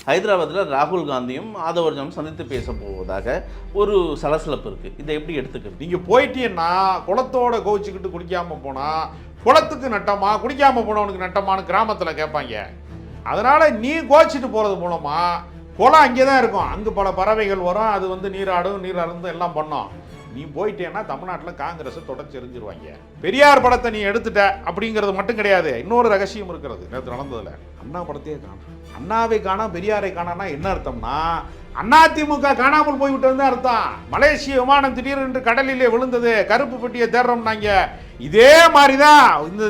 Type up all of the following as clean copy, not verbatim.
ஹைதராபாத்தில் ராகுல் காந்தியும் ஆதவர்ஜனும் சந்தித்து பேச போவதாக ஒரு சலசலப்பு இருக்குது. இதை எப்படி எடுத்துக்கிறது? நீங்கள் போயிட்டீங்கன்னா குளத்தோட கோவிச்சுக்கிட்டு குளிக்காமல் போனால் குளத்துக்கு நட்டமா, குடிக்காமல் போனவனுக்கு நட்டமானு கிராமத்தில் கேட்பாங்க. அதனால் நீ கோச்சிட்டு போகிறது மூலமாக குளம் அங்கே தான் இருக்கும், அங்கே பல பறவைகள் வரும், அது வந்து நீராடும், நீராடும் எல்லாம் பண்ணோம். நீ போயிட்டேன்னா தமிழ்நாட்டில் காங்கிரஸை தொடச்சி எறிஞ்சிருவாங்க. பெரியார் படத்தை நீ எடுத்துட்ட அப்படிங்கிறது மட்டும் கிடையாது, இன்னொரு ரகசியம் இருக்கிறது. நேற்று நடந்ததில் அண்ணா படத்தையே காணும், அண்ணாவை காணா பெரியாரை காணான்னா என்ன அர்த்தம்னா அதிமுக காணாமல் போய்விட்டது தான் அர்த்தம். மலேசிய விமானம் திடீரென்று கடலிலே விழுந்தது, கருப்பு பெட்டியை தேடுறோம்னாங்க. இதே மாதிரி தான்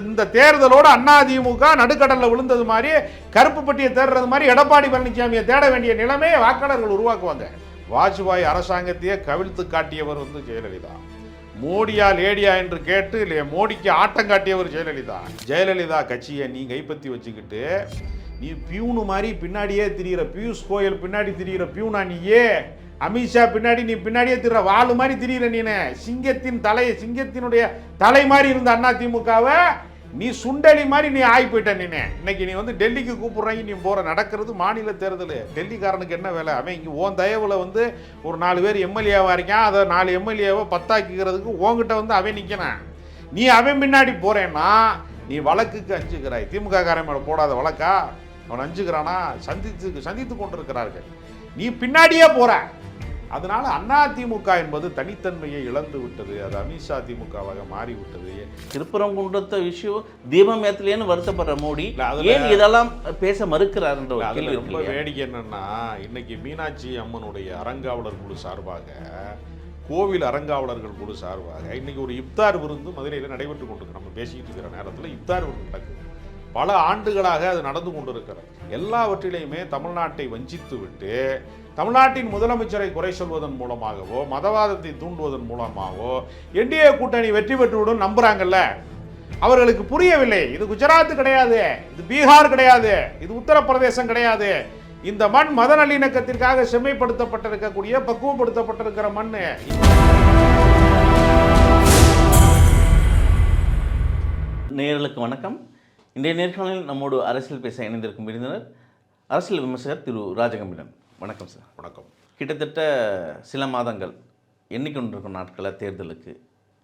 இந்த தேர்தலோடு அதிமுக நடுக்கடலில் விழுந்தது மாதிரி, கருப்பு பெட்டியை தேடுறது மாதிரி எடப்பாடி பழனிசாமியை தேட வேண்டிய நிலைமையை வாக்காளர்கள் உருவாக்குவாங்க. வாஜ்பாய் அரசாங்கத்தையே கவிழ்த்து காட்டியவர் வந்து ஜெயலலிதா. மோடியா லேடியா என்று கேட்டு மோடிக்கு ஆட்டம் காட்டியவர் ஜெயலலிதா. ஜெயலலிதா கட்சியை நீ கைப்பற்றி வச்சுக்கிட்டு நீ பியூனு மாதிரி பின்னாடியே திரிகிற, பியூஷ் கோயல் பின்னாடி திரிகிற பியூனா நீயே, அமித்ஷா பின்னாடி நீ பின்னாடியே திரிகிற வாழு மாதிரி திரிகிற. நீனு சிங்கத்தினுடைய தலை மாதிரி இருந்த அதிமுகவை நீ சுண்டலி மாதிரி நீ ஆகி போயிட்ட. நீனு இன்னைக்கு நீ வந்து டெல்லிக்கு கூப்பிடுறாங்க, நீ போற நடக்கிறது மாநில தேர்தல். டெல்லிக்காரனுக்கு என்ன வேலை? அவன் இங்கே ஓன் தயவுல வந்து ஒரு 4 பேர் எம்எல்ஏவா இருக்கான், அதை 4 எம்எல்ஏவை 10ஆக்கிக்கிறதுக்கு உங்ககிட்ட வந்து அவன் நிற்கிறான். நீ அவன் பின்னாடி போறேன்னா நீ வழக்குக்கு அஞ்சுக்கிறாய். திமுக காரன் மேலே போடாத வழக்கா? அவன் அஞ்சுக்கிறானா? சந்தித்து கொண்டிருக்கிறார்கள். நீ பின்னாடியே போற. அதனால அதிமுக என்பது தனித்தன்மையை இழந்து விட்டது. அது அமித்ஷா திமுகவாக மாறிவிட்டது. திருப்பரங்குன்றத்த விஷயம் தீபம் ஏத்தலேன்னு வருத்தப்படுற மோடி ஏன் இதெல்லாம் பேச மறுக்கிறார் என்ற ஒரு கேள்வி. ரொம்ப வேடிக்கை என்னன்னா, இன்னைக்கு மீனாட்சி அம்மனுடைய அறங்காவலர் குழு சார்பாக, கோவில் அறங்காவலர்கள் குழு சார்பாக இன்னைக்கு ஒரு இப்தார் விருந்து மதுரையில் நடைபெற்று கொண்டிருக்கு. நம்ம பேசிக்கிட்டு இருக்கிற நேரத்தில் இப்தார் விருந்து நடக்குது. பல ஆண்டுகளாக அது நடந்து கொண்டிருக்கிறது. எல்லாவற்றிலையுமே தமிழ்நாட்டை வஞ்சித்து விட்டு தமிழ்நாட்டின் முதலமைச்சரை குறை சொல்வதன் மூலமாகவோ மதவாதத்தை தூண்டுவதன் மூலமாகவோ என்டிஏ கூட்டணி வெற்றி பெற்றுவிடும் நம்புறாங்கல்ல. அவர்களுக்கு புரியவில்லை. இது குஜராத் கிடையாது, இது பீகார் கிடையாது, இது உத்தரப்பிரதேசம் கிடையாது. இந்த மண் மத நல்லிணக்கத்திற்காக செம்மைப்படுத்தப்பட்டிருக்கக்கூடிய, பக்குவப்படுத்தப்பட்டிருக்கிற மண். நேயர்களுக்கு வணக்கம். இன்றைய நேர்காணலில் நம்மோடு அரசியல் பேச இணைந்திருக்கும் விருந்தினர் அரசியல் விமர்சகர் திரு ராஜகம்பீரன். வணக்கம் சார். வணக்கம். கிட்டத்தட்ட சில மாதங்கள் எண்ணிக்கொண்டிருக்கும் நாட்களில் தேர்தலுக்கு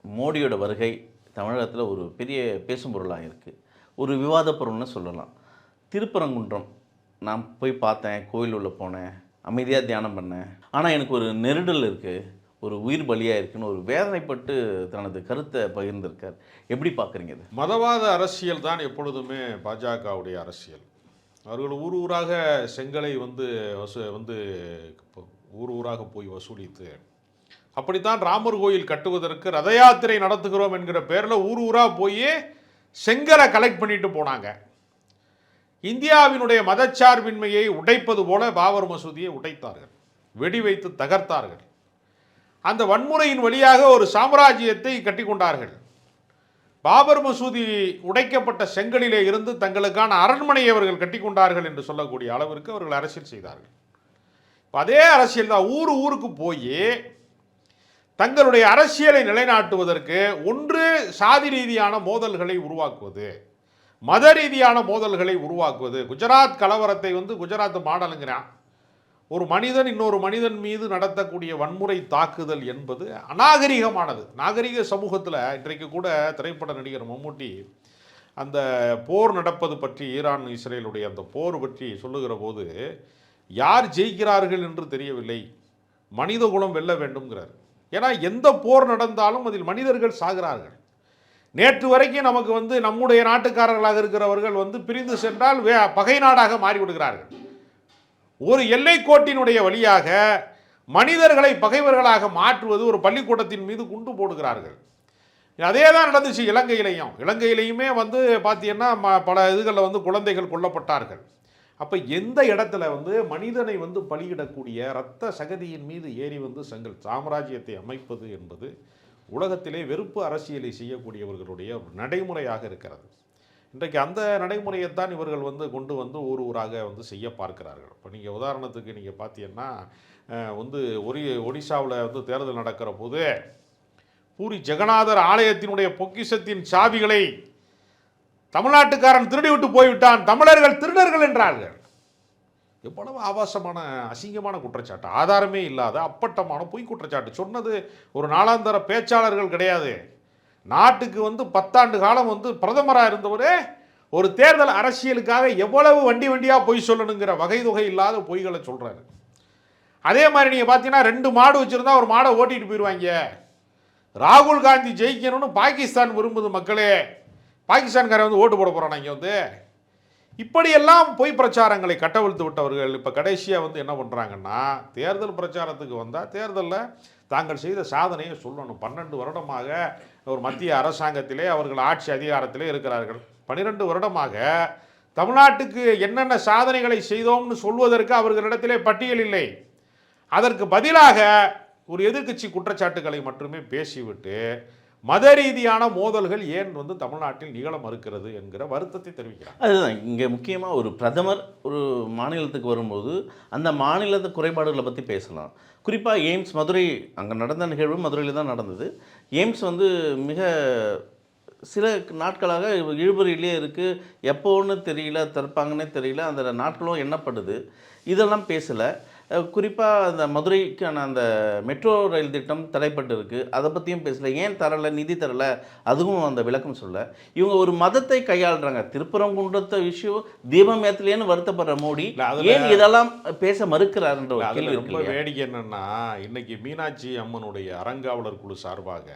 மோடியோட வருகை தமிழகத்தில் ஒரு பெரிய பேசும் பொருளாக இருக்குது, ஒரு விவாத பொருள்னு சொல்லலாம். திருப்பரங்குன்றம் நான் போய் பார்த்தேன், கோயில் உள்ள போனேன், அமைதியாக தியானம் பண்ணேன், ஆனால் எனக்கு ஒரு நெருடல் இருக்குது, ஒரு உயிர் பலியாக இருக்குன்னு ஒரு வேதனைப்பட்டு தனது கருத்தை பகிர்ந்திருக்கார். எப்படி பார்க்குறீங்க இது? மதவாத அரசியல் தான் எப்பொழுதுமே பாஜகவுடைய அரசியல். அவர்கள் ஊர் ஊராக செங்கலை வந்து ஊர் ஊராக போய் வசூலித்து, அப்படித்தான் ராமர் கோயில் கட்டுவதற்கு ரத யாத்திரை நடத்துகிறோம் என்கிற பேரில் ஊர் ஊராக போய் செங்கலை கலெக்ட் பண்ணிட்டு போனாங்க. இந்தியாவினுடைய மதச்சார்பின்மையை உடைப்பது போல பாபர் மசூதியை உடைத்தார்கள், வெடி வைத்து தகர்த்தார்கள். அந்த வன்முறையின் வழியாக ஒரு சாம்ராஜ்யத்தை கட்டி கொண்டார்கள். பாபர் மசூதி உடைக்கப்பட்ட செங்கலிலே இருந்து தங்களுக்கான அரண்மனையை அவர்கள் கட்டி கொண்டார்கள் என்று சொல்லக்கூடிய அளவிற்கு அவர்கள் அரசியல் செய்தார்கள். அதே அரசியல் தான் ஊர் ஊருக்கு போய் தங்களுடைய அரசியலை நிலைநாட்டுவதற்கு ஒன்று சாதி ரீதியான மோதல்களை உருவாக்குவது, மத ரீதியான மோதல்களை உருவாக்குவது. குஜராத் கலவரத்தை வந்து குஜராத் மாடலுங்கிறான். ஒரு மனிதன் இன்னொரு மனிதன் மீது நடத்தக்கூடிய வன்முறை தாக்குதல் என்பது அநாகரிகமானது. நாகரிக சமூகத்தில் இன்றைக்கு கூட திரைப்பட நடிகர் மம்முட்டி அந்த போர் நடப்பது பற்றி, ஈரான் இஸ்ரேலுடைய அந்த போர் பற்றி சொல்லுகிற போது, யார் ஜெயிக்கிறார்கள் என்று தெரியவில்லை, மனித குலம் வெல்ல வேண்டும்ங்கிறார். ஏன்னா எந்த போர் நடந்தாலும் அதில் மனிதர்கள் சாகிறார்கள். நேற்று வரைக்கும் நமக்கு வந்து நம்முடைய நாட்டுக்காரர்களாக இருக்கிறவர்கள் வந்து பிரிந்து சென்றால் பகை நாடாக மாறிவிடுகிறார்கள். ஒரு எல்லை கோட்டினுடைய வழியாக மனிதர்களை பகைவர்களாக மாற்றுவது, ஒரு பள்ளிக்கூடத்தின் மீது குண்டு போடுகிறார்கள். அதே தான் நடந்துச்சு இலங்கையிலையுமே வந்து பார்த்தீங்கன்னா பல இதுகளில் வந்து குழந்தைகள் கொல்லப்பட்டார்கள். அப்போ எந்த இடத்துல வந்து மனிதனை வந்து பலியிடக்கூடிய இரத்த சகதியின் மீது ஏறி வந்து சாம்ராஜ்யத்தை அமைப்பது என்பது உலகத்திலே வெறுப்பு அரசியலை செய்யக்கூடியவர்களுடைய ஒரு நடைமுறையாக இருக்கிறது. இன்றைக்கு அந்த நடைமுறையைத்தான் இவர்கள் வந்து கொண்டு வந்து ஊர் ஊராக வந்து செய்ய பார்க்கிறார்கள். இப்போ நீங்கள் உதாரணத்துக்கு நீங்கள் பார்த்தீங்கன்னா வந்து ஒடிசாவில் வந்து தேர்தல் நடக்கிற போது பூரி ஜெகநாதர் ஆலயத்தினுடைய பொக்கிஷத்தின் சாவிகளை தமிழ்நாட்டுக்காரன் திருடிவிட்டு போய்விட்டான், தமிழர்கள் திருடர்கள் என்றார்கள். எவ்வளவு ஆபாசமான அசிங்கமான குற்றச்சாட்டு, ஆதாரமே இல்லாத அப்பட்டமான பொய் குற்றச்சாட்டு. சொன்னது ஒரு நாளாந்தர பேச்சாளர்கள் கிடையாது. நாட்டுக்கு 10 ஆண்டு காலம் பிரதமராக இருந்தவரே ஒரு தேர்தல் அரசியலுக்காக எவ்வளவு வண்டி வண்டியாக பொய் சொல்லணுங்கிற வகை தொகை இல்லாத பொய்களை சொல்கிறாரு. அதே மாதிரி நீங்கள் பார்த்தீங்கன்னா 2 மாடு வச்சுருந்தா ஒரு மாடை ஓட்டிட்டு போயிடுவாங்க. ராகுல் காந்தி ஜெயிக்கணும்னு பாகிஸ்தான் விரும்புது மக்களே, பாகிஸ்தான்காரன் ஓட்டு போட போகிறான். இங்கே இப்படியெல்லாம் பொய் பிரச்சாரங்களை கட்டவிழ்த்து விட்டவர்கள் இப்போ கடைசியாக என்ன பண்ணுறாங்கன்னா, தேர்தல் பிரச்சாரத்துக்கு வந்தால் தேர்தலில் தாங்கள் செய்த சாதனையை சொல்லணும். 12 வருடமாக ஒரு மத்திய அரசாங்கத்திலே அவர்கள் ஆட்சி அதிகாரத்திலே இருக்கிறார்கள். 12 வருடமாக தமிழ்நாட்டுக்கு என்னென்ன சாதனைகளை செய்தோம்னு சொல்வதற்கு அவர்களிடத்திலே பட்டியல் இல்லை. அதற்கு பதிலாக ஒரு எதிர்க்கட்சி குற்றச்சாட்டுகளை மட்டுமே பேசிவிட்டு மத ரீதியான மோதல்கள் ஏன் தமிழ்நாட்டில் நிகழ மறுக்கிறது என்கிற வருத்தத்தை தெரிவிக்கிறார். அதுதான் இங்கே முக்கியமாக ஒரு பிரதமர் ஒரு மாநிலத்துக்கு வரும்போது அந்த மாநிலத்து குறைபாடுகளை பற்றி பேசலாம். குறிப்பாக எய்ம்ஸ் மதுரை, அங்கே நடந்த நிகழ்வு மதுரையில் தான் நடந்தது. எய்ம்ஸ் மிக சில நாட்களாக இழுபறியிலே இருக்குது. எப்போன்னு தெரியல, திறப்பாங்கன்னே தெரியல, அந்த நாட்களும் எண்ணப்படுது. இதெல்லாம் பேசலை. குறிப்பாக அந்த மதுரைக்கான அந்த மெட்ரோ ரயில் திட்டம் தடைப்பட்டு இருக்குது, அதை பற்றியும் பேசலை. ஏன் தரலை, நிதி தரலை, அதுவும் அந்த விளக்கம் சொல்ல. இவங்க ஒரு மதத்தை கையாளுறாங்க. திருப்பரங்குன்றத்தை விஷயம் தீபம் ஏற்றலேன்னு வருத்தப்படுற மோடி ஏன் இதெல்லாம் பேச மறுக்கிறாருன்ற ஒரு கேள்வி ரொம்ப வேடிக்கை என்னன்னா, இன்னைக்கு மீனாட்சி அம்மனுடைய அறங்காவலர் குழு சார்பாக,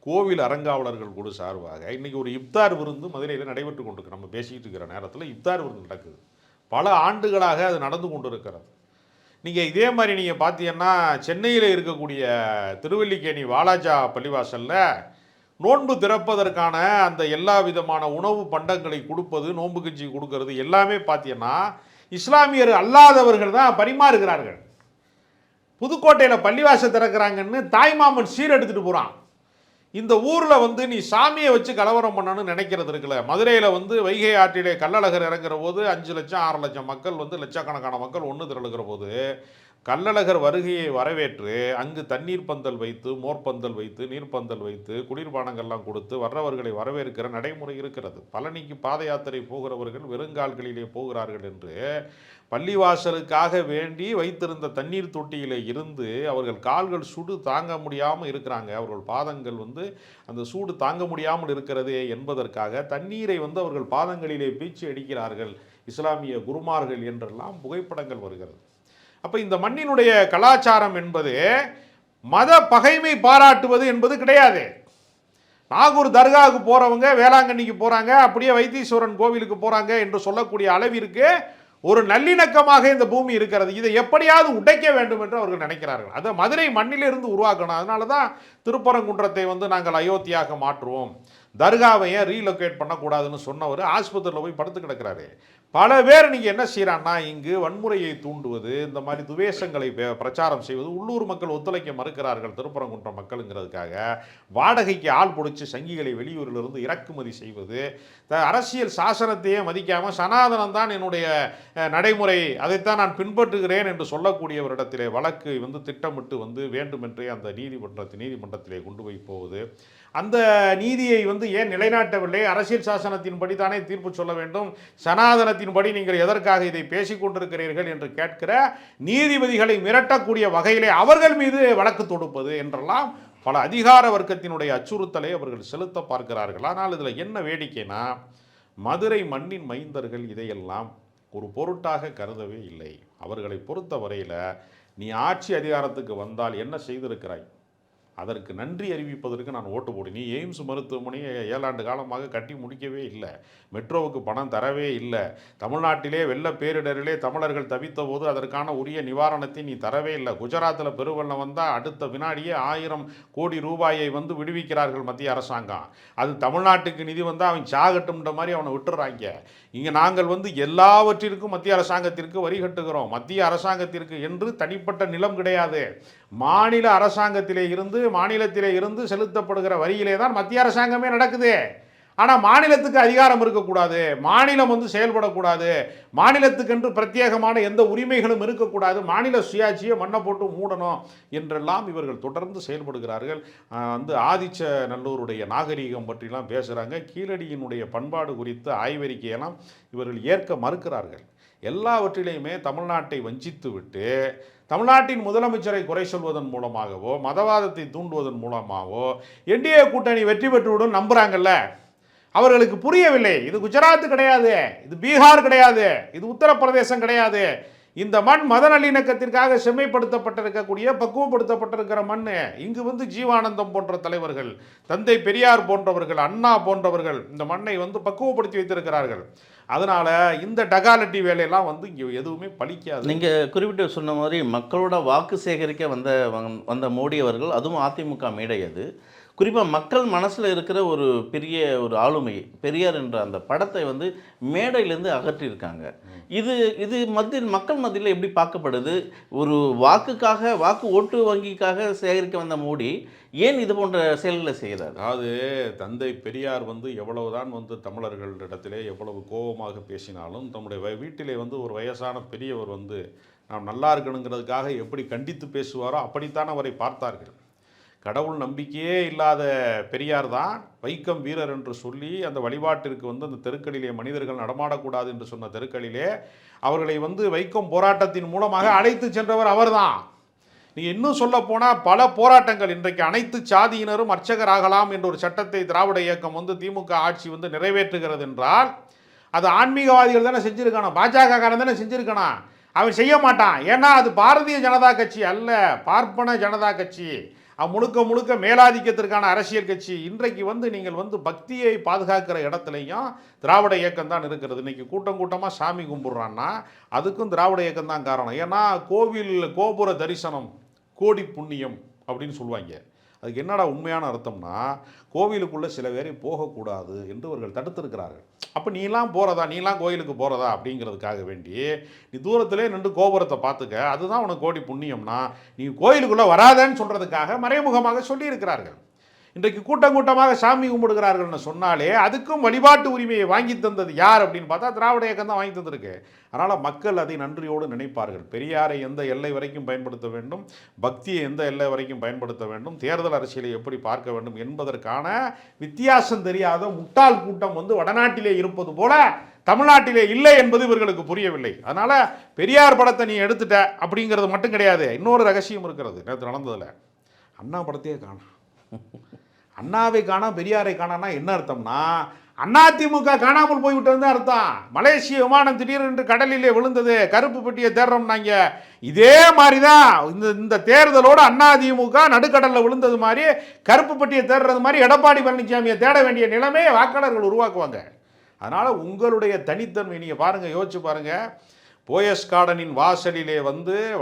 கோவில் அறங்காவலர்கள் குழு சார்பாக இன்னைக்கு ஒரு இப்தார் விருந்து மதுரையில் நடைபெற்று கொண்டிருக்கு. நம்ம பேசிக்கிட்டு இருக்கிற நேரத்தில் இப்தார் விருந்து நடக்குது. பல ஆண்டுகளாக அது நடந்து கொண்டு இருக்கிறது. நீங்கள் இதே மாதிரி நீங்கள் பார்த்தீங்கன்னா, சென்னையில் இருக்கக்கூடிய திருவல்லிக்கேணி வாலாஜா பள்ளிவாசலில் நோன்பு திறப்பதற்கான அந்த எல்லா விதமான உணவு பண்டங்களை கொடுப்பது, நோன்பு கஞ்சி கொடுக்கறது எல்லாமே பார்த்தீங்கன்னா இஸ்லாமியர் அல்லாதவர்கள் தான் பரிமாறுகிறார்கள். புதுக்கோட்டையில் பள்ளிவாசல் திறக்கிறாங்கன்னு தாய்மாமன் சீர் எடுத்துகிட்டு போகிறான். இந்த ஊரில் நீ சாமியை வச்சு கலவரம் பண்ணணும்னு நினைக்கிறது இருக்குல்ல. மதுரையில் வைகை ஆற்றிலே கள்ளழகர் இறங்குற போது 5 லட்சம் 6 லட்சம் மக்கள் லட்சக்கணக்கான மக்கள் ஒன்று திரளுகிற போது கள்ளழகர் வருகையை வரவேற்று அங்கு தண்ணீர் பந்தல் வைத்து, மோர்பந்தல் வைத்து, நீர்ப்பந்தல் வைத்து, குளிர்பானங்கள்லாம் கொடுத்து வர்றவர்களை வரவேற்கிற நடைமுறை இருக்கிறது. பழனிக்கு பாத யாத்திரை போகிறவர்கள் வெறுங்கால்களிலே போகிறார்கள் என்று பள்ளிவாசலுக்காக வேண்டி வைத்திருந்த தண்ணீர் தொட்டியிலே இருந்து அவர்கள் கால்கள் சுடு தாங்க முடியாமல் இருக்கிறாங்க. அவர்கள் பாதங்கள் அந்த சூடு தாங்க முடியாமல் இருக்கிறது என்பதற்காக தண்ணீரை அவர்கள் பாதங்களிலே பீச்சி அடிக்கிறார்கள் இஸ்லாமிய குருமார்கள் என்றெல்லாம் புகைப்படங்கள் வருகிறது. அப்போ இந்த மண்ணினுடைய கலாச்சாரம் என்பது மத பகைமை பாராட்டுவது என்பது கிடையாது. நாகூர் தர்காவுக்கு போகிறவங்க வேளாங்கண்ணிக்கு போகிறாங்க, அப்படியே வைத்தீஸ்வரன் கோவிலுக்கு போகிறாங்க என்று சொல்லக்கூடிய அளவிற்கு ஒரு நல்லிணக்கமாக இந்த பூமி இருக்கிறது. இதை எப்படியாவது உடைக்க வேண்டும் என்று அவர்கள் நினைக்கிறார்கள். அதை மதுரை மண்ணிலிருந்து உருவாக்கணும். அதனால தான் திருப்பரங்குன்றத்தை நாங்கள் அயோத்தியாக மாற்றுவோம், தர்காவை ஏன் ரீலொகேட் பண்ணக்கூடாதுன்னு சொன்னவர் ஆஸ்பத்திரியில் போய் படுத்து கிடக்கிறாரு. பல பேர் நீங்கள் என்ன செய்கிறான்னா, இங்கு வன்முறையை தூண்டுவது, இந்த மாதிரி துவேஷங்களை பிரச்சாரம் செய்வது, உள்ளூர் மக்கள் ஒத்துழைக்க மறுக்கிறார்கள் திருப்பரங்குன்ற மக்களுங்கிறதுக்காக வாடகைக்கு ஆள் பிடிச்சி சங்கிகளை வெளியூரிலிருந்து இறக்குமதி செய்வது, அரசியல் சாசனத்தையே மதிக்காமல் சனாதனம் தான் என்னுடைய நடைமுறை, அதைத்தான் நான் பின்பற்றுகிறேன் என்று சொல்லக்கூடியவரிடத்திலே வழக்கு திட்டமிட்டு வேண்டுமென்றே அந்த நீதிமன்றத்திலே கொண்டு போய் போவது, அந்த நீதியை ஏன் நிலைநாட்டவில்லை, அரசியல் சாசனத்தின்படி தானே தீர்ப்பு சொல்ல வேண்டும், சனாதனத்தின்படி நீங்கள் எதற்காக இதை பேசிக் கொண்டிருக்கிறீர்கள் என்று கேட்கிற நீதிபதிகளை மிரட்டக்கூடிய வகையிலே அவர்கள் மீது வழக்கு தொடுப்பது என்றெல்லாம் பல அதிகார வர்க்கத்தினுடைய அச்சுறுத்தலை அவர்கள் செலுத்த பார்க்கிறார்கள். ஆனால் இதில் என்ன வேடிக்கைனா, மதுரை மண்ணின் மைந்தர்கள் இதையெல்லாம் ஒரு பொருட்டாக கருதவே இல்லை. அவர்களை பொறுத்த வரையில் நீ ஆட்சி அதிகாரத்துக்கு வந்தால் என்ன செய்திருக்கிறாய், அதற்கு நன்றி அறிவிப்பதற்கு நான் ஓட்டு போடு. நீ எய்ம்ஸ் மருத்துவமனையை 7 ஆண்டு காலமாக கட்டி முடிக்கவே இல்லை, மெட்ரோவுக்கு பணம் தரவே இல்லை, தமிழ்நாட்டிலே வெள்ள பேரிடரிலே தமிழர்கள் தவித்த போது அதற்கான உரிய நிவாரணத்தை நீ தரவே இல்லை, குஜராத்தில் பெருவெள்ளம் வந்தால் அடுத்த வினாடியே 1000 கோடி ரூபாயை விடுவிக்கிறார்கள் மத்திய அரசாங்கம், அது தமிழ்நாட்டுக்கு நிதி வந்தால் அவன் சாகட்டும்ன்ற மாதிரி அவனை விட்டுறாங்க. இங்கே நாங்கள் எல்லாவற்றிற்கும் மத்திய அரசாங்கத்திற்கு வரி கட்டுகிறோம், மத்திய அரசாங்கத்திற்கு என்று தனிப்பட்ட நிலம் கிடையாது, மாநில அரசாங்கத்திலே இருந்து மாநிலத்திலே இருந்து செலுத்தப்படுகிற வரியிலே தான் மத்திய அரசாங்கமே நடக்குது. ஆனால் மாநிலத்துக்கு அதிகாரம் இருக்கக்கூடாது, மாநிலம் செயல்படக்கூடாது, மாநிலத்துக்கென்று பிரத்யேகமான எந்த உரிமைகளும் இருக்கக்கூடாது, மாநில சுயாட்சியை மண்ணை போட்டு மூடணும் என்றெல்லாம் இவர்கள் தொடர்ந்து செயல்படுகிறார்கள். ஆதிச்ச நல்லூருடைய நாகரீகம் பற்றிலாம் பேசுகிறாங்க, கீழடியினுடைய பண்பாடு குறித்த ஆய்வறிக்கையெல்லாம் இவர்கள் ஏற்க மறுக்கிறார்கள். எல்லாவற்றிலையுமே தமிழ்நாட்டை வஞ்சித்து விட்டு தமிழ்நாட்டின் முதலமைச்சரை குறை சொல்வதன் மூலமாகவோ மதவாதத்தை தூண்டுவதன் மூலமாகவோ என்டிஏ கூட்டணி வெற்றி பெற்றுவிடும் நம்புறாங்கல்ல. அவர்களுக்கு புரியவில்லை. இது குஜராத் கிடையாது, இது பீகார் கிடையாது, இது உத்தரப்பிரதேசம் கிடையாது. இந்த மண் மத நல்லிணக்கத்திற்காக செம்மைப்படுத்தப்பட்டிருக்கக்கூடிய பக்குவப்படுத்தப்பட்டிருக்கிற மண். இங்கு ஜீவானந்தம் போன்ற தலைவர்கள், தந்தை பெரியார் போன்றவர்கள், அண்ணா போன்றவர்கள் இந்த மண்ணை பக்குவப்படுத்தி வைத்திருக்கிறார்கள். அதனால இந்த டகாலட்டி வேலையெல்லாம் இங்கே எதுவுமே பலிக்காது. நீங்கள் குறிப்பிட்டு சொன்ன மாதிரி மக்களோட வாக்கு சேகரிக்க வந்த மோடி அவர்கள், அதுவும் அதிமுக மேடை, அது குறிப்பாக மக்கள் மனசில் இருக்கிற ஒரு பெரிய ஒரு ஆளுமை பெரியார் என்ற அந்த படத்தை மேடையிலேருந்து அகற்றியிருக்காங்க. இது மக்கள் மத்தியில் எப்படி பார்க்கப்படுது? ஒரு வாக்கு ஓட்டு வங்கிக்காக சேகரிக்க வந்த மோடி ஏன் இது போன்ற செயல்களை செய்கிறார்? அதாவது தந்தை பெரியார் எவ்வளவுதான் தமிழர்களிடத்திலே எவ்வளவு கோபமாக பேசினாலும் தம்முடைய வீட்டிலே ஒரு வயசான பெரியவர் நாம் நல்லா இருக்கணுங்கிறதுக்காக எப்படி கண்டித்து பேசுவாரோ அப்படித்தான் அவரை பார்த்தார்கள். கடவுள் நம்பிக்கையே இல்லாத பெரியார் தான் வைக்கம் வீரர் என்று சொல்லி அந்த வழிபாட்டிற்கு அந்த தெருக்களிலே மனிதர்கள் நடமாடக்கூடாது என்று சொன்ன தெருக்களிலே அவர்களை வைக்கம் போராட்டத்தின் மூலமாக அழைத்து சென்றவர் அவர்தான். நீங்கள் இன்னும் சொல்ல போனால் பல போராட்டங்கள், இன்றைக்கு அனைத்து சாதியினரும் அர்ச்சகர் ஆகலாம் என்ற ஒரு சட்டத்தை திராவிட இயக்கம் திமுக ஆட்சி நிறைவேற்றுகிறது என்றால் அது ஆன்மீகவாதிகள் தானே செஞ்சுருக்கானோ, பாஜக காரன் தானே செஞ்சுருக்கானா. அவன் செய்ய மாட்டான். ஏன்னா அது பாரதிய ஜனதா கட்சி அல்ல, பார்ப்பன ஜனதா கட்சி, முழுக்க முழுக்க மேலாதிக்கத்திற்கான அரசியல் கட்சி. இன்றைக்கு நீங்கள் பக்தியை பாதுகாக்கிற இடத்துலையும் திராவிட இயக்கம் தான் இருக்கிறது. இன்றைக்கி கூட்டமாக சாமி கும்பிட்றான்னா அதுக்கும் திராவிட இயக்கம் தான் காரணம். ஏன்னா கோவில் கோபுர தரிசனம் கோடி புண்ணியம் அப்படின்னு சொல்லுவாங்க. அதுக்கு என்னடா உண்மையான அர்த்தம்னா, கோவிலுக்குள்ளே சில பேரை போகக்கூடாது என்று அவர்கள் தடுத்திருக்கிறார்கள். அப்போ நீலாம் கோயிலுக்கு போகிறதா அப்படிங்கிறதுக்காக வேண்டி நீ தூரத்திலே நின்று கோபுரத்தை பார்த்துக்க, அதுதான் உனக்கு கோடி புண்ணியம்னா நீ கோயிலுக்குள்ளே வராதன்னு சொல்கிறதுக்காக மறைமுகமாக சொல்லியிருக்கிறார்கள். இன்றைக்கு கூட்டமாக சாமி கும்பிடுகிறார்கள்னு சொன்னாலே அதுக்கும் வழிபாட்டு உரிமையை வாங்கி தந்தது யார் அப்படின்னு பார்த்தா திராவிட இயக்கம் தான் வாங்கி தந்திருக்கு. அதனால் மக்கள் அதை நன்றியோடு நினைப்பார்கள். பெரியாரை எந்த எல்லை வரைக்கும் பயன்படுத்த வேண்டும், பக்தியை எந்த எல்லை வரைக்கும் பயன்படுத்த வேண்டும், தேர்தல் அரசியலை எப்படி பார்க்க வேண்டும் என்பதற்கான வித்தியாசம் தெரியாத முட்டாள் கூட்டம் வடநாட்டிலே இருப்பது போல தமிழ்நாட்டிலே இல்லை என்பது இவர்களுக்கு புரியவில்லை. அதனால் பெரியார் படத்தை நீ எடுத்துட்ட அப்படிங்கிறது மட்டும் கிடையாது. இன்னொரு ரகசியம் இருக்கிறது. நேற்று நடந்ததில் அண்ணா படத்தையே காணும். அண்ணாவை காணா பெரியாரை காணான்னா என்ன அர்த்தம்னா, அதிமுக காணாமல் போய்விட்டது அர்த்தம். மலேசிய விமானம் திடீரென்று கடலிலே விழுந்தது, கருப்பு பெட்டியை தேடுறோம்னாங்க. இதே மாதிரி தான் இந்த தேர்தலோடு அதிமுக நடுக்கடலில் விழுந்தது மாதிரி, கருப்பு பெட்டியை தேடுறது மாதிரி எடப்பாடி பழனிசாமியை தேட வேண்டிய நிலைமையை வாக்காளர்கள் உருவாக்குவாங்க. அதனால் உங்களுடைய தனித்தன்மை நீங்கள் பாருங்கள், யோசிச்சு பாருங்கள். போயஸ் கார்டனின் வாசலிலே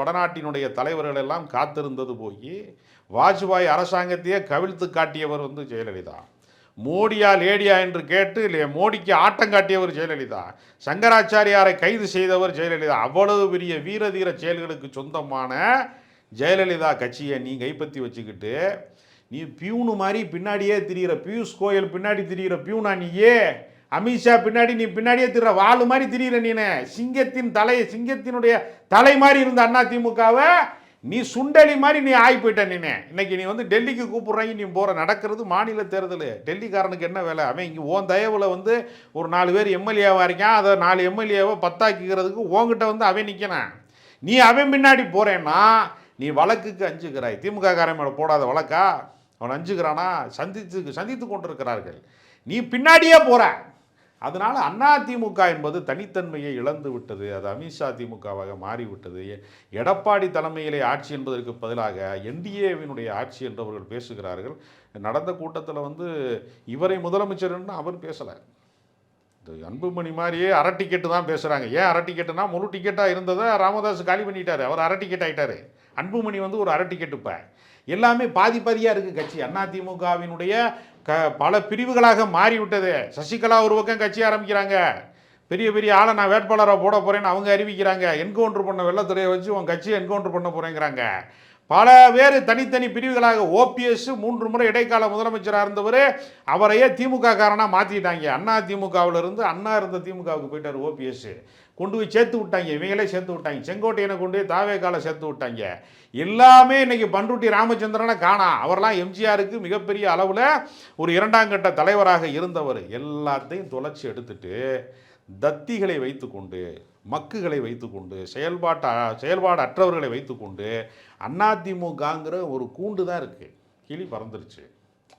வடநாட்டினுடைய தலைவர்கள் எல்லாம் காத்திருந்தது போய் வாஜ்பாய் அரசாங்கத்தையே கவிழ்த்து காட்டியவர் ஜெயலலிதா. மோடியா லேடியா என்று கேட்டு மோடிக்கு ஆட்டம் காட்டியவர் ஜெயலலிதா. சங்கராச்சாரியாரை கைது செய்தவர் ஜெயலலிதா. அவ்வளவு பெரிய வீரதீர செயல்களுக்கு சொந்தமான ஜெயலலிதா கட்சியை நீ கைப்பற்றி வச்சுக்கிட்டு நீ பியூனு மாதிரி பின்னாடியே திரிகிற, பியூஷ் கோயல் பின்னாடி திரிகிற பியூனா நீயே, அமித்ஷா பின்னாடி நீ பின்னாடியே திரிகிற வாழு மாதிரி திரிகிற. நீனு சிங்கத்தினுடைய தலை மாதிரி இருந்த அதிமுகவை நீ சுண்டலி மாதிரி நீ ஆகி போயிட்ட. இன்னைக்கு நீ டெல்லிக்கு கூப்பிட்றாங்க, நீ போகிற நடக்கிறது மாநில தேர்தல். டெல்லிக்காரனுக்கு என்ன வேலை? அவன் இங்கே ஓன் தயவில் ஒரு 4 பேர் எம்எல்ஏவாக இருக்கான். அதை 4 எம்எல்ஏவை 10ஆக்கிக்கிறதுக்கு உங்ககிட்ட அவன் நிற்கணும். நீ அவன் பின்னாடி போகிறேன்னா நீ வழக்குக்கு அஞ்சுக்கிறாய். திமுக காரன் மேலே போடாத வழக்கா? அவன் அஞ்சுக்கிறானா? சந்தித்து கொண்டிருக்கிறார்கள். நீ பின்னாடியே போகிற. அதனால் அதிமுக என்பது தனித்தன்மையை இழந்து விட்டது. அது அமித்ஷா திமுகவாக மாறிவிட்டது. எடப்பாடி தலைமையிலே ஆட்சி என்பதற்கு பதிலாக என்டிஏவினுடைய ஆட்சி என்று அவர்கள் பேசுகிறார்கள். நடந்த கூட்டத்தில் இவரை முதலமைச்சர் என்று அவர் பேசலை. இந்த அன்புமணி மாதிரியே அரை டிக்கெட்டு தான் பேசுகிறாங்க. ஏன் அரை டிக்கெட்டுனா, முழு டிக்கெட்டாக இருந்ததை ராமதாஸ் காலி பண்ணிட்டார். அவர் அரை டிக்கெட் ஆகிட்டார். அன்புமணி ஒரு அரை டிக்கெட்டு. இப்போ எல்லாமே பாதியாக இருக்குது கட்சி. அதிமுகவினுடைய பல பிரிவுகளாக மாறிவிட்டது. சசிகலா ஒரு பக்கம் கட்சி ஆரம்பிக்கிறாங்க, பெரிய பெரிய ஆளை நான் வேட்பாளராக போட போகிறேன்னு அவங்க அறிவிக்கிறாங்க. என்கவுண்டர் பண்ண வெள்ளத்துறையை வச்சு உன் கட்சியை என்கவுண்டர் பண்ண போகிறேங்கிறாங்க. பல பேர் தனித்தனி பிரிவுகளாக. ஓபிஎஸ் 3 முறை இடைக்கால முதலமைச்சராக இருந்தவர், அவரையே திமுக காரனாக மாற்றிட்டாங்க. அதிமுகவிலிருந்து அண்ணா இருந்த திமுகவுக்கு போயிட்டார் ஓபிஎஸ். கொண்டு போய் சேர்த்து விட்டாங்க, இவங்களே சேர்த்து விட்டாங்க. செங்கோட்டையனை கொண்டு போய் தாவேக்கால சேர்த்து விட்டாங்க. எல்லாமே இன்னைக்கு பண்ருட்டி ராமச்சந்திரனை காணா. அவரெல்லாம் எம்ஜிஆருக்கு மிகப்பெரிய அளவில் ஒரு 2ஆம் கட்ட தலைவராக இருந்தவர். எல்லாத்தையும் தொலைச்சி எடுத்துட்டு தத்திகளை வைத்து கொண்டு மக்குகளை வைத்துக்கொண்டு செயல்பாடு அற்றவர்களை வைத்துக்கொண்டு அதிமுகங்கிற ஒரு கூண்டு தான் இருக்குது, கிளி பறந்துருச்சு.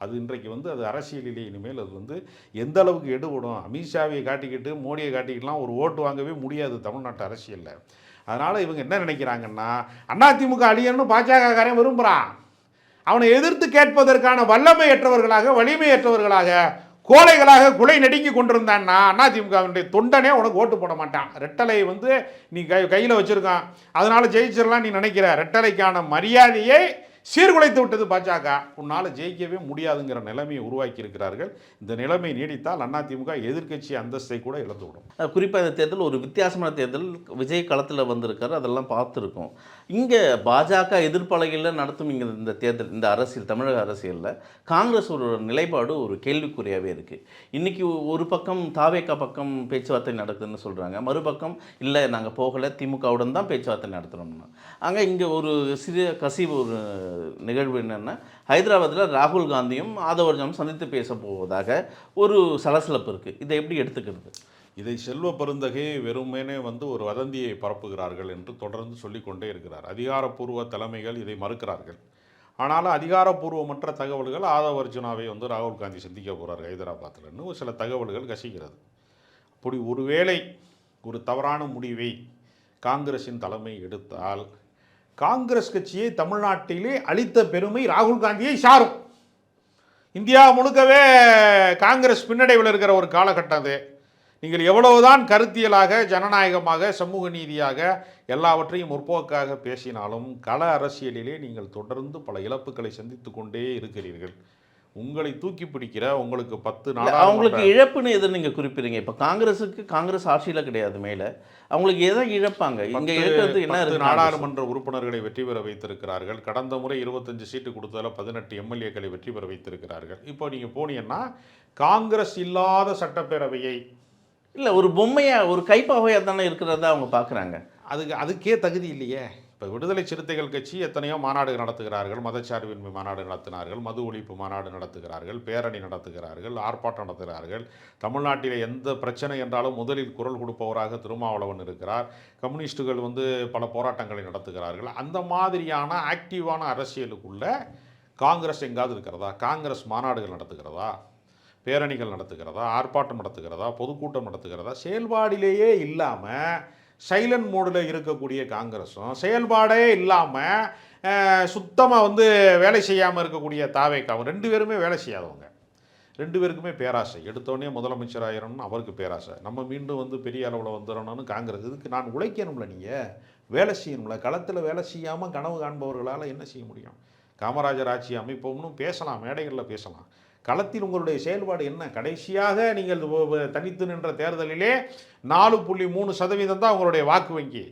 அது இன்றைக்கு வந்து அது அரசியலிலே இனிமேல் அது வந்து எந்த அளவுக்கு எடுபடும். அமித்ஷாவை காட்டிக்கிட்டு மோடியை காட்டிக்கிட்டுலாம் ஒரு ஓட்டு வாங்கவே முடியாது தமிழ்நாட்டு அரசியலில். அதனால் இவங்க என்ன நினைக்கிறாங்கன்னா, அதிமுக அழியணும்னு பாஜகக்காரன் விரும்புகிறான். அவனை எதிர்த்து கேட்பதற்கான வல்லமையற்றவர்களாக, வலிமையற்றவர்களாக, கோழைகளாக குலை நடுங்கி கொண்டிருந்தான்னா அதிமுகவினுடைய தொண்டனே உனக்கு ஓட்டு போட மாட்டான். ரெட்டலை வந்து நீ கையில் வச்சுருக்கான், அதனால் ஜெயிச்சிடலாம் நீ நினைக்கிற. ரெட்டலைக்கான மரியாதையை சீர்குலைத்து விட்டது பாஜக. உன்னால் ஜெயிக்கவே முடியாதுங்கிற நிலைமையை உருவாக்கி இருக்கிறார்கள். இந்த நிலைமை நீடித்தால் அதிமுக எதிர்க்கட்சி அந்தஸ்தை கூட இழந்துவிடும். குறிப்பாக இந்த தேர்தல் ஒரு வித்தியாசமான தேர்தல். விஜய் களத்தில் வந்திருக்காரு, அதெல்லாம் பார்த்துருக்கோம். இங்கே பாஜக எதிர்ப்பலைகளில் நடத்தும் இங்கே இந்த தேர்தல், இந்த அரசியல், தமிழக அரசியலில் காங்கிரஸ் ஒரு நிலைப்பாடு ஒரு கேள்விக்குறியாகவே இருக்குது. இன்றைக்கி ஒரு பக்கம் தாவேகா பக்கம் பேச்சுவார்த்தை நடக்குதுன்னு சொல்கிறாங்க, மறுபக்கம் இல்லை நாங்கள் போகலை, திமுகவுடன் தான் பேச்சுவார்த்தை நடத்துகிறோம்னா. அங்கே இங்கே ஒரு சிறிய கசிவு ஒரு நிகழ்வு என்னென்னா, ஹைதராபாத்தில் ராகுல் காந்தியும் ஆதவர்ஜனும் சந்தித்து பேச போவதாக ஒரு சலசலப்பு இருக்குது. இதை எப்படி எடுத்துக்கிறது? இதை செல்வ பெருந்தகை வெறுமனே வந்து ஒரு வதந்தியை பரப்புகிறார்கள் என்று தொடர்ந்து சொல்லிக்கொண்டே இருக்கிறார். அதிகாரப்பூர்வ தலைமைகள் இதை மறுக்கிறார்கள். ஆனாலும் அதிகாரப்பூர்வமற்ற தகவல்கள் ஆதவ் அர்ஜுனாவை வந்து ராகுல் காந்தி சந்திக்க போகிறார் ஹைதராபாத்தில்னு ஒரு சில தகவல்கள் கசிக்கிறது. அப்படி ஒருவேளை ஒரு தவறான முடிவை காங்கிரஸின் தலைமை எடுத்தால் காங்கிரஸ் கட்சியை தமிழ்நாட்டிலே அளித்த பெருமை ராகுல் காந்தியை சாரும். இந்தியா முழுக்கவே காங்கிரஸ் பின்னடைவில் இருக்கிற ஒரு காலகட்டம் அது. நீங்கள் எவ்வளவுதான் கருத்தியலாக, ஜனநாயகமாக, சமூக நீதியாக, எல்லாவற்றையும் முற்போக்காக பேசினாலும் கள அரசியலிலே நீங்கள் தொடர்ந்து பல இழப்புகளை சந்தித்து கொண்டே இருக்கிறீர்கள். உங்களை தூக்கி பிடிக்கிற உங்களுக்கு 10 நாள் அவங்களுக்கு இழப்புன்னு எது நீங்கள் குறிப்பிடுறீங்க? இப்போ காங்கிரஸ் ஆட்சியில் கிடையாது, மேலே அவங்களுக்கு எதை இழப்பாங்க? இங்கே இழக்கிறது என்ன இருக்கு? நாடாளுமன்ற உறுப்பினர்களை வெற்றி பெற வைத்திருக்கிறார்கள். கடந்த முறை 25 சீட்டு கொடுத்ததில் 18 எம்எல்ஏக்களை வெற்றி பெற வைத்திருக்கிறார்கள். இப்போ நீங்கள் போனீங்கன்னா காங்கிரஸ் இல்லாத சட்டப்பேரவையை இல்லை, ஒரு பொம்மையாக, ஒரு கைப்பாவையாக தானே இருக்கிறதா அவங்க பார்க்குறாங்க. அதுக்கே தகுதி இல்லையே. இப்போ விடுதலை சிறுத்தைகள் கட்சி எத்தனையோ மாநாடு நடத்துகிறார்கள், மதச்சார்பின்மை மாநாடு நடத்தினார்கள், மது ஒழிப்பு மாநாடு நடத்துகிறார்கள், பேரணி நடத்துகிறார்கள், ஆர்ப்பாட்டம் நடத்துகிறார்கள். தமிழ்நாட்டில் எந்த பிரச்சனை என்றாலும் முதலில் குரல் கொடுப்பவராக திருமாவளவன் இருக்கிறார். கம்யூனிஸ்டுகள் வந்து பல போராட்டங்களை நடத்துகிறார்கள். அந்த மாதிரியான ஆக்டிவான அரசியலுக்குள்ள காங்கிரஸ் எங்காவது இருக்கிறதா? காங்கிரஸ் மாநாடுகள் நடத்துகிறதா, பேரணிகள் நடத்துகிறதா, ஆர்ப்பாட்டம் நடத்துகிறதா, பொதுக்கூட்டம் நடத்துகிறதா? செயல்பாடிலேயே இல்லாமல் சைலண்ட் மோடில் இருக்கக்கூடிய காங்கிரஸும், செயல்பாடே இல்லாமல் சுத்தமாக வந்து வேலை செய்யாமல் இருக்கக்கூடிய தாவேக்காவும், 2 பேருமே வேலை செய்யாதவங்க. 2 பேருக்குமே பேராசை. எடுத்தோடனே முதலமைச்சர் ஆயிரணும்னு அவருக்கு பேராசை. நம்ம மீண்டும் வந்து பெரிய அளவில் வந்துடணும்னு காங்கிரஸ். இதுக்கு நான் உழைக்கணும்ல, நீங்கள் வேலை செய்யணும்ல. களத்தில் வேலை செய்யாமல் கனவு காண்பவர்களால் என்ன செய்ய முடியும்? காமராஜர் ஆட்சி அமைப்போம்னு பேசலாம், மேடைகளில் பேசலாம். களத்தில் உங்களுடைய செயல்பாடு என்ன? கடைசியாக நீங்கள் தனித்து நின்ற தேர்தலிலே 4.3% தான் உங்களுடைய வாக்கு வங்கி.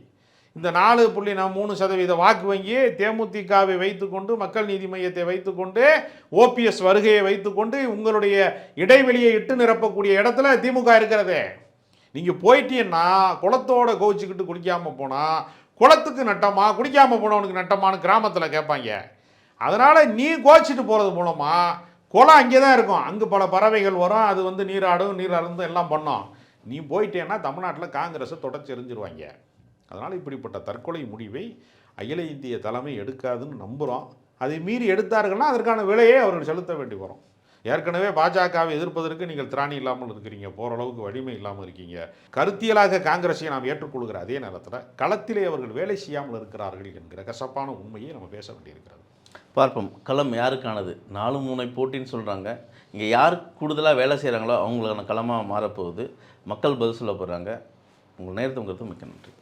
இந்த 4.3% வாக்கு வங்கி தேமுதிகவை வைத்துக்கொண்டு, மக்கள் நீதி மையத்தை வைத்துக்கொண்டு, ஓபிஎஸ் வருகையை வைத்துக்கொண்டு உங்களுடைய இடைவெளியை இட்டு நிரப்பக்கூடிய இடத்துல திமுக இருக்கிறது. நீங்கள் போயிட்டீங்கன்னா குளத்தோட கோவிச்சுக்கிட்டு குளிக்காமல் போனால் குளத்துக்கு நட்டமா, குளிக்காமல் போனவனுக்கு நட்டமானு கிராமத்தில் கேட்பாங்க. அதனால் நீ கோச்சிட்டு போகிறது மூலமாக குளம் அங்கே தான் இருக்கும், அங்கே பல பறவைகள் வரும், அது வந்து நீராடும், நீர் அருந்து எல்லாம் பண்ணோம். நீ போயிட்டேன்னா தமிழ்நாட்டில் காங்கிரஸை தொடச்சி எறிஞ்சிருவாங்க. அதனால் இப்படிப்பட்ட தற்கொலை முடிவை அகில இந்திய தலைமை எடுக்காதுன்னு நம்புகிறோம். அதை மீறி எடுத்தார்கள்னா அதற்கான விலையை அவர்கள் செலுத்த வேண்டி வரும். ஏற்கனவே பாஜகவை எதிர்ப்பதற்கு நீங்கள் திராணி இல்லாமல் இருக்கிறீங்க, போகிற அளவுக்கு வலிமை இல்லாமல் இருக்கீங்க. கருத்தியலாக காங்கிரஸை நாம் ஏற்றுக்கொள்கிற அதே நேரத்தில் களத்திலே அவர்கள் வேலை செய்யாமல் இருக்கிறார்கள் என்கிற கசப்பான உண்மையை நம்ம பேச வேண்டியிருக்கிறது. பார்ப்போம், களம் யாருக்கானது? 4 முனை போட்டின்னு சொல்கிறாங்க. இங்கே யார் கூடுதலாக வேலை செய்கிறாங்களோ அவங்களுக்கான களமாக மாறப்போகுது. மக்கள் பதில் சொல்ல போகிறாங்க. உங்கள் நேரத்துங்கிறது மிக்க நன்றி.